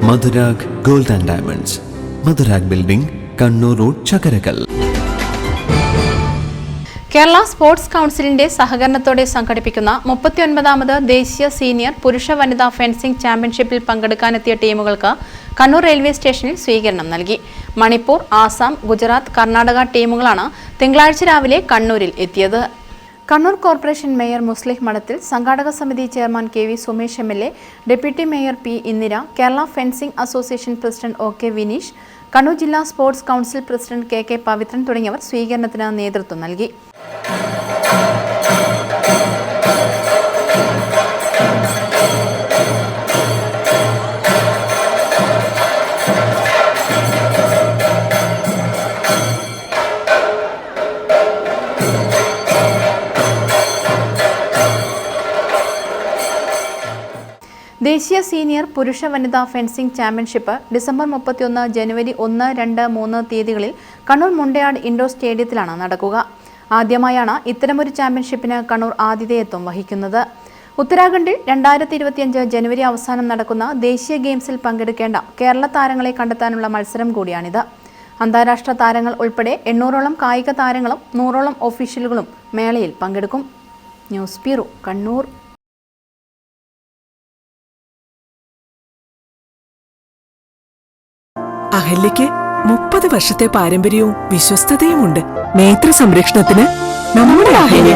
Madhurag gold and diamonds, Madhurag building, Kannur road, Chakkarakal. Kerala sports കൗൺസിലിന്റെ സഹകരണത്തോടെ സംഘടിപ്പിക്കുന്ന 39ാമത് ദേശീയ സീനിയർ പുരുഷ വനിതാ ഫെൻസിംഗ് ചാമ്പ്യൻഷിപ്പിൽ പങ്കെടുക്കാനെത്തിയ ടീമുകൾക്ക് കണ്ണൂർ റെയിൽവേ സ്റ്റേഷനിൽ സ്വീകരണം നൽകി. മണിപ്പൂർ, ആസാം, ഗുജറാത്ത്, കർണാടക ടീമുകളാണ് തിങ്കളാഴ്ച രാവിലെ കണ്ണൂരിൽ എത്തിയത്. കണ്ണൂർ കോർപ്പറേഷൻ മേയർ മുസ്ലിഹ് മഠത്തിൽ, സംഘാടക സമിതി chairman KV Sumesh MLA, deputy mayor P Indira, Kerala fencing association president OK Vineesh, Kannur ജില്ലാ sports council president KK Pavithran തുടങ്ങിയവർ സ്വീകരണത്തിന് നേതൃത്വം നൽകി. ദേശീയ സീനിയർ പുരുഷ വനിതാ ഫെൻസിംഗ് ചാമ്പ്യൻഷിപ്പ് ഡിസംബർ 31, ജനുവരി 1, 2, 3 തീയതികളിൽ കണ്ണൂർ മുണ്ടയാട് ഇൻഡോർ സ്റ്റേഡിയത്തിലാണ് നടക്കുക. ആദ്യമായാണ് ഇത്തരമൊരു ചാമ്പ്യൻഷിപ്പിന് കണ്ണൂർ ആതിഥേയത്വം വഹിക്കുന്നത്. ഉത്തരാഖണ്ഡിൽ 2025 ജനുവരി അവസാനം നടക്കുന്ന ദേശീയ ഗെയിംസിൽ പങ്കെടുക്കേണ്ട കേരള താരങ്ങളെ കണ്ടെത്താനുള്ള മത്സരം കൂടിയാണിത്. അന്താരാഷ്ട്ര താരങ്ങൾ ഉൾപ്പെടെ 800ഓളം കായിക താരങ്ങളും 100ഓളം ഒഫീഷ്യലുകളും മേളയിൽ പങ്കെടുക്കും. News bureau, Kannur. അഹല്യയ്ക്ക് 30 വർഷത്തെ പാരമ്പര്യവും വിശ്വസ്തതയുമുണ്ട്. നേത്ര സംരക്ഷണത്തിന് നമ്മുടെ അഹല്യ.